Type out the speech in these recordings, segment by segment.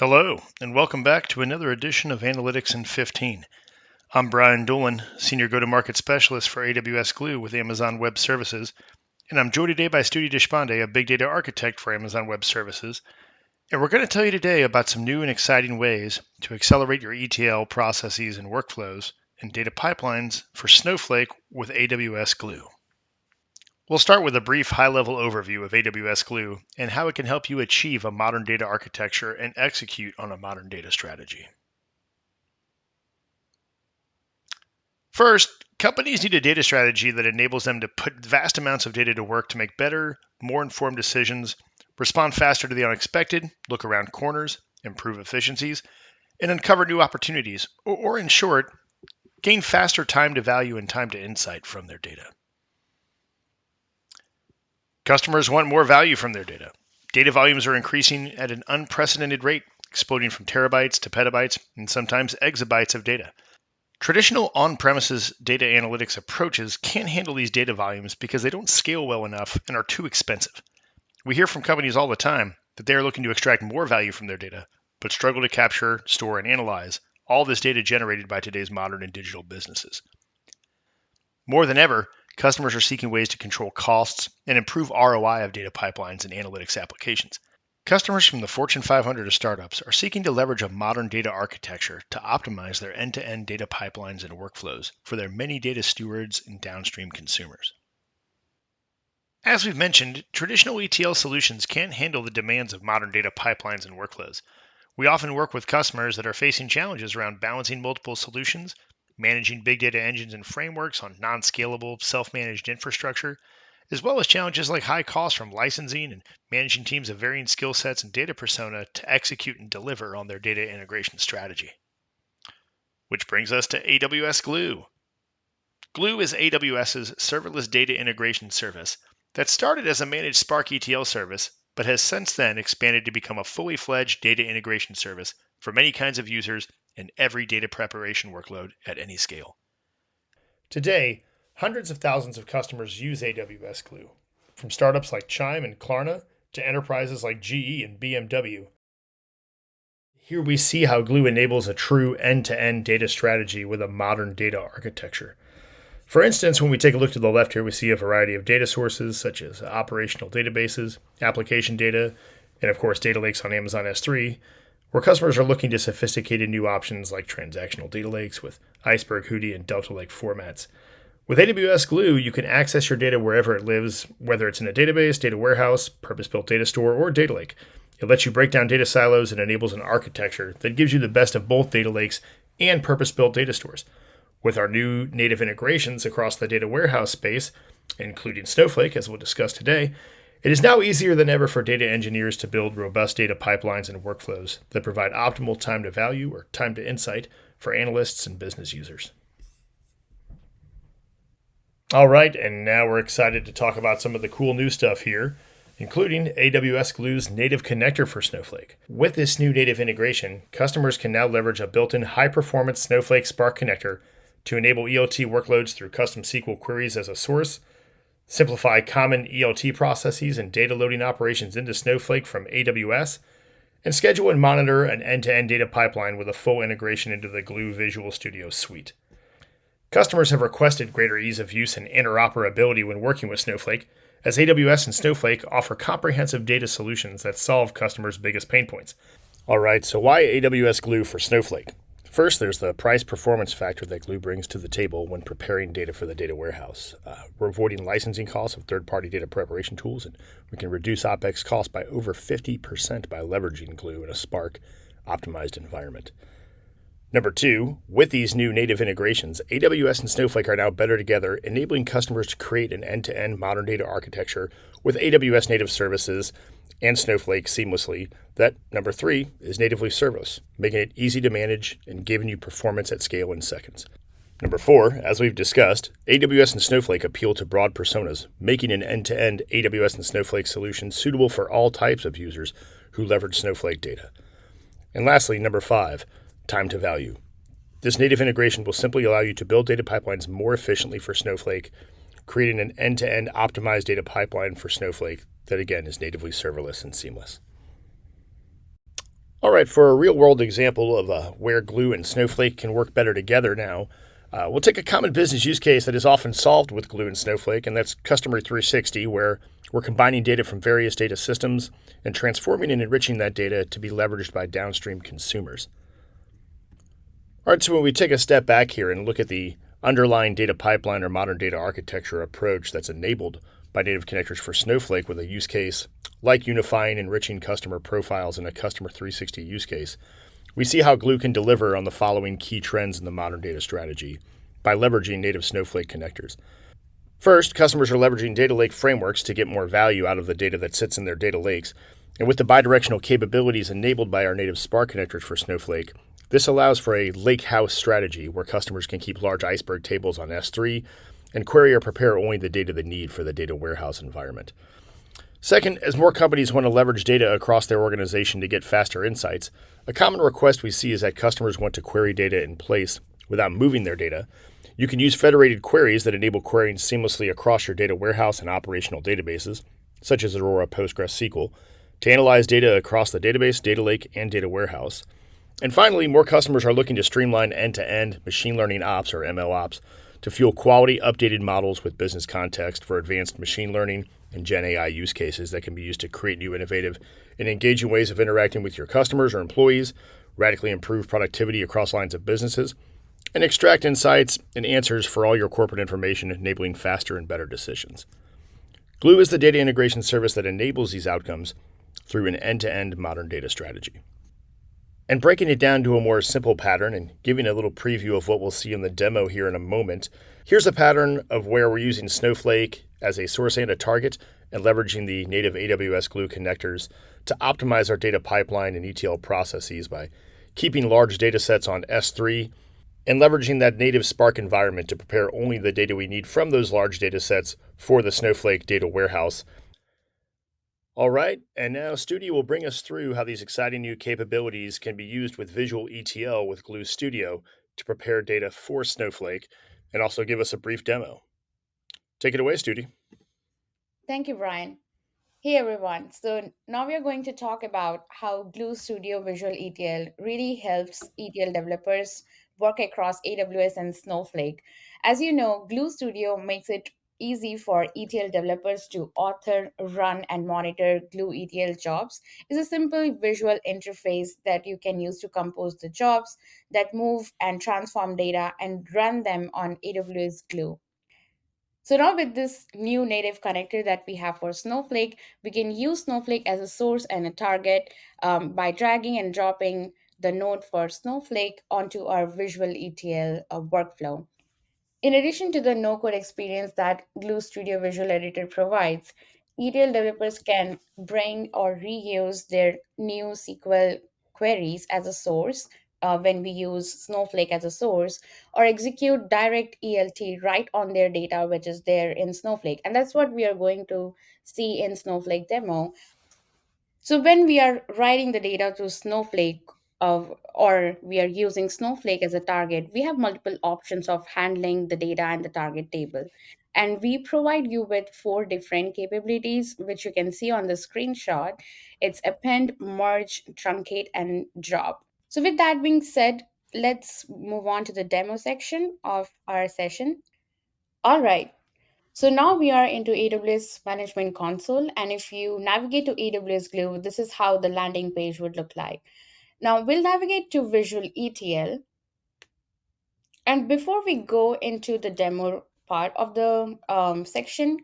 Hello, and welcome back to another edition of Analytics in 15. I'm Brian Dolan, Senior Go-to-Market Specialist for AWS Glue with Amazon Web Services, and I'm joined today by Studi Deshpande, a Big Data Architect for Amazon Web Services. And we're going to tell you today about some new and exciting ways to accelerate your ETL processes and workflows and data pipelines for Snowflake with AWS Glue. We'll start with a brief high-level overview of AWS Glue and how it can help you achieve a modern data architecture and execute on a modern data strategy. First, companies need a data strategy that enables them to put vast amounts of data to work to make better, more informed decisions, respond faster to the unexpected, look around corners, improve efficiencies, and uncover new opportunities, or in short, gain faster time to value and time to insight from their data. Customers want more value from their data. Data volumes are increasing at an unprecedented rate, exploding from terabytes to petabytes and sometimes exabytes of data. Traditional on-premises data analytics approaches can't handle these data volumes because they don't scale well enough and are too expensive. We hear from companies all the time that they are looking to extract more value from their data, but struggle to capture, store, and analyze all this data generated by today's modern and digital businesses. More than ever, customers are seeking ways to control costs and improve ROI of data pipelines and analytics applications. Customers from the Fortune 500 to startups are seeking to leverage a modern data architecture to optimize their end-to-end data pipelines and workflows for their many data stewards and downstream consumers. As we've mentioned, traditional ETL solutions can't handle the demands of modern data pipelines and workflows. We often work with customers that are facing challenges around balancing multiple solutions, managing big data engines and frameworks on non-scalable, self-managed infrastructure, as well as challenges like high costs from licensing and managing teams of varying skill sets and data persona to execute and deliver on their data integration strategy. Which brings us to AWS Glue. Glue is AWS's serverless data integration service that started as a managed Spark ETL service, but has since then expanded to become a fully fledged data integration service for many kinds of users and every data preparation workload at any scale. Today, hundreds of thousands of customers use AWS Glue, from startups like Chime and Klarna to enterprises like GE and BMW. Here we see how Glue enables a true end-to-end data strategy with a modern data architecture. For instance, when we take a look to the left here, we see a variety of data sources such as operational databases, application data, and of course data lakes on Amazon S3, where customers are looking to sophisticated new options like transactional data lakes with Iceberg, Hudi, and Delta Lake formats. With AWS Glue, you can access your data wherever it lives, whether it's in a database, data warehouse, purpose-built data store, or data lake. It lets you break down data silos and enables an architecture that gives you the best of both data lakes and purpose-built data stores. With our new native integrations across the data warehouse space, including Snowflake, as we'll discuss today, it is now easier than ever for data engineers to build robust data pipelines and workflows that provide optimal time to value or time to insight for analysts and business users. All right, and now we're excited to talk about some of the cool new stuff here, including AWS Glue's native connector for Snowflake. With this new native integration, customers can now leverage a built-in high-performance Snowflake Spark connector to enable ELT workloads through custom SQL queries as a source, simplify common ELT processes and data loading operations into Snowflake from AWS, and schedule and monitor an end-to-end data pipeline with a full integration into the Glue Visual Studio suite. Customers have requested greater ease of use and interoperability when working with Snowflake, as AWS and Snowflake offer comprehensive data solutions that solve customers' biggest pain points. All right, so why AWS Glue for Snowflake? First, there's the price-performance factor that Glue brings to the table when preparing data for the data warehouse. We're avoiding licensing costs of third-party data preparation tools, and we can reduce OpEx costs by over 50% by leveraging Glue in a Spark optimized environment. Number two, with these new native integrations, AWS and Snowflake are now better together, enabling customers to create an end-to-end modern data architecture with AWS native services and Snowflake seamlessly that, number three, is natively serverless, making it easy to manage and giving you performance at scale in seconds. Number four, as we've discussed, AWS and Snowflake appeal to broad personas, making an end-to-end AWS and Snowflake solution suitable for all types of users who leverage Snowflake data. And lastly, number five, time to value. This native integration will simply allow you to build data pipelines more efficiently for Snowflake, creating an end-to-end optimized data pipeline for Snowflake that, again, is natively serverless and seamless. All right, for a real world example of where Glue and Snowflake can work better together now, we'll take a common business use case that is often solved with Glue and Snowflake, and that's Customer 360, where we're combining data from various data systems and transforming and enriching that data to be leveraged by downstream consumers. All right, so when we take a step back here and look at the underlying data pipeline or modern data architecture approach that's enabled by native connectors for Snowflake with a use case like unifying and enriching customer profiles in a Customer 360 use case, we see how Glue can deliver on the following key trends in the modern data strategy by leveraging native Snowflake connectors. First, customers are leveraging data lake frameworks to get more value out of the data that sits in their data lakes. And with the bidirectional capabilities enabled by our native Spark connectors for Snowflake, this allows for a lake house strategy where customers can keep large iceberg tables on S3 and query or prepare only the data they need for the data warehouse environment. Second, as more companies want to leverage data across their organization to get faster insights, a common request we see is that customers want to query data in place without moving their data. You can use federated queries that enable querying seamlessly across your data warehouse and operational databases, such as Aurora PostgreSQL, to analyze data across the database, data lake, and data warehouse. And finally, more customers are looking to streamline end-to-end machine learning ops or ML ops to fuel quality updated models with business context for advanced machine learning and Gen AI use cases that can be used to create new innovative and engaging ways of interacting with your customers or employees, radically improve productivity across lines of businesses, and extract insights and answers for all your corporate information, enabling faster and better decisions. Glue is the data integration service that enables these outcomes through an end-to-end modern data strategy. And breaking it down to a more simple pattern and giving a little preview of what we'll see in the demo here in a moment, here's a pattern of where we're using Snowflake as a source and a target and leveraging the native AWS Glue connectors to optimize our data pipeline and ETL processes by keeping large data sets on S3 and leveraging that native Spark environment to prepare only the data we need from those large data sets for the Snowflake data warehouse. All right, and now Studio will bring us through how these exciting new capabilities can be used with visual ETL with Glue Studio to prepare data for Snowflake and also give us a brief demo. Take it away, Studio. Thank you, Brian. Hey everyone. So now we are going to talk about how Glue Studio Visual ETL really helps ETL developers work across AWS and Snowflake. As you know, Glue Studio makes it easy for ETL developers to author, run, and monitor Glue ETL jobs. It's a simple visual interface that you can use to compose the jobs that move and transform data and run them on AWS Glue. So now with this new native connector that we have for Snowflake, we can use Snowflake as a source and a target by dragging and dropping the node for Snowflake onto our visual ETL workflow. In addition to the no-code experience that Glue Studio Visual Editor provides, ETL developers can bring or reuse their new SQL queries as a source when we use Snowflake as a source, or execute direct ELT right on their data, which is there in Snowflake. And that's what we are going to see in Snowflake demo. So when we are writing the data to Snowflake or we are using Snowflake as a target, we have multiple options of handling the data and the target table. And we provide you with four different capabilities, which you can see on the screenshot. It's append, merge, truncate, and drop. So with that being said, let's move on to the demo section of our session. All right. So now we are into AWS Management Console. And if you navigate to AWS Glue, this is how the landing page would look like. Now we'll navigate to Visual ETL. And before we go into the demo part of the section,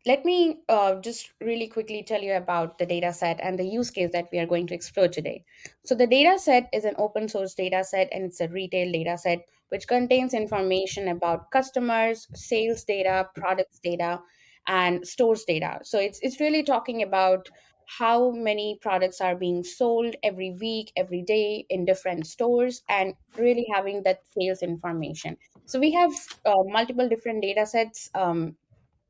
let me just really quickly tell you about the data set and the use case that we are going to explore today. So the data set is an open source data set and it's a retail data set which contains information about customers, sales data, products data, and stores data. So it's really talking about how many products are being sold every week, every day in different stores, and really having that sales information. So we have multiple different data sets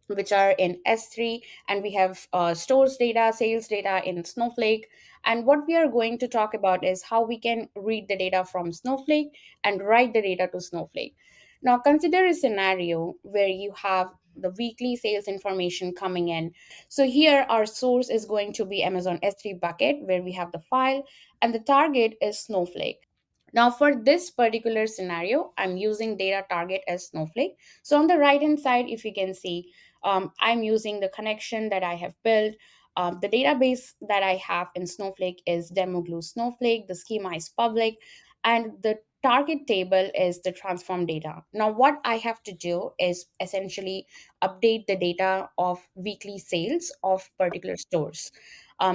which are in S3, and we have stores data, sales data in Snowflake. And what we are going to talk about is how we can read the data from Snowflake and write the data to Snowflake. Now, consider a scenario where you have the weekly sales information coming in. So here our source is going to be Amazon S3 bucket where we have the file, and the target is Snowflake. Now, for this particular scenario, I'm using data target as Snowflake. So on the right hand side, if you can see, I'm using the connection that I have built. The database that I have in Snowflake is demo glue Snowflake. The schema is public, and the target table is the transform data. Now, what I have to do is essentially update the data of weekly sales of particular stores.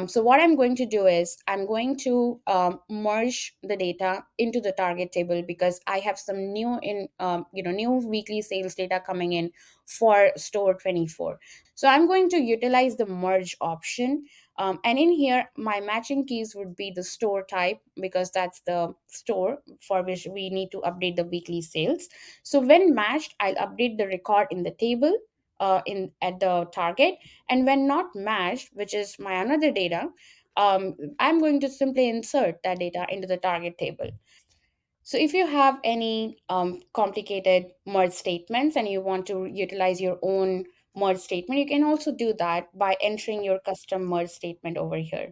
So what I'm going to do is I'm going to merge the data into the target table because I have some new weekly sales data coming in for store 24. So I'm going to utilize the merge option. And in here, my matching keys would be the store type because that's the store for which we need to update the weekly sales. So when matched, I'll update the record in the table in at the target, and when not matched, which is my another data, I'm going to simply insert that data into the target table. So if you have any complicated merge statements and you want to utilize your own merge statement, you can also do that by entering your custom merge statement over here.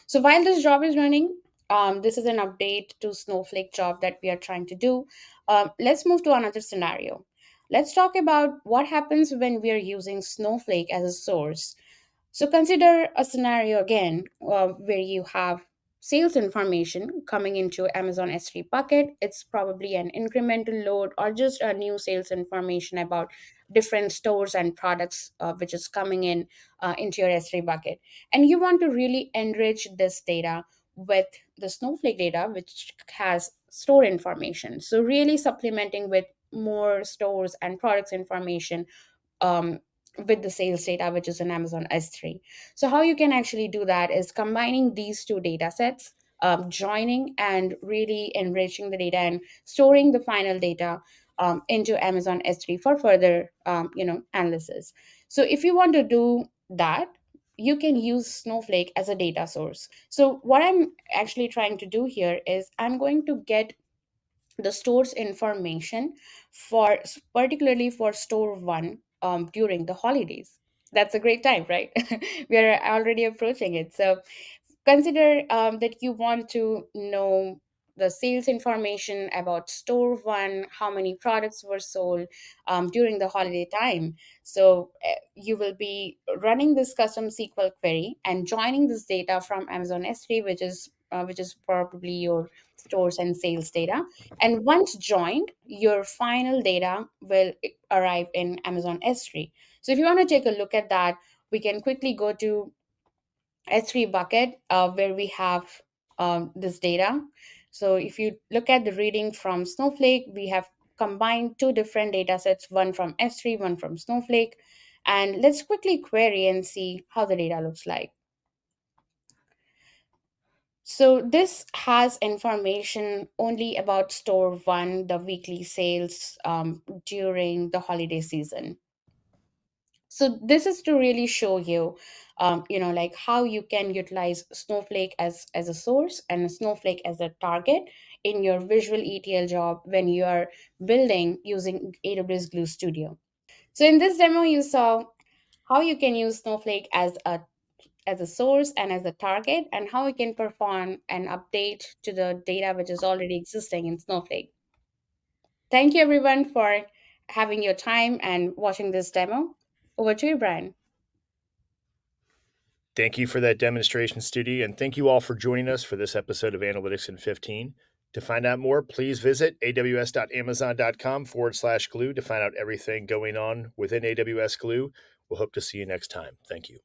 So while this job is running, this is an update to Snowflake job that we are trying to do. Let's move to another scenario. Let's talk about what happens when we are using Snowflake as a source. So consider a scenario again where you have sales information coming into Amazon S3 bucket. It's probably an incremental load or just a new sales information about different stores and products which is coming in into your S3 bucket. And you want to really enrich this data with the Snowflake data, which has store information. So really supplementing with more stores and products information um, with the sales data, which is in Amazon S3. So, how you can actually do that is combining these two data sets, joining and really enriching the data and storing the final data into Amazon S3 for further, analysis. So, if you want to do that, you can use Snowflake as a data source. So, what I'm actually trying to do here is I'm going to get the store's information for particularly for store one during the holidays. That's a great time, right? We are already approaching it. So consider that you want to know the sales information about store one, how many products were sold during the holiday time. So you will be running this custom SQL query and joining this data from Amazon S3, which is probably your stores and sales data. And once joined, your final data will arrive in Amazon S3. So if you want to take a look at that, we can quickly go to S3 bucket where we have this data. So if you look at the reading from Snowflake, we have combined two different data sets, one from S3, one from Snowflake. And let's quickly query and see how the data looks like. So this has information only about store one, the weekly sales during the holiday season. So this is to really show you like how you can utilize Snowflake as a source and Snowflake as a target in your visual ETL job when you are building using AWS Glue Studio. So in this demo you saw how you can use Snowflake as a source and as a target, and how you can perform an update to the data which is already existing in Snowflake. Thank you everyone for having your time and watching this demo. Over to you, Brian. Thank you for that demonstration, Studi, and thank you all for joining us for this episode of Analytics in 15. To find out more, please visit aws.amazon.com/glue to find out everything going on within AWS Glue. We'll hope to see you next time. Thank you.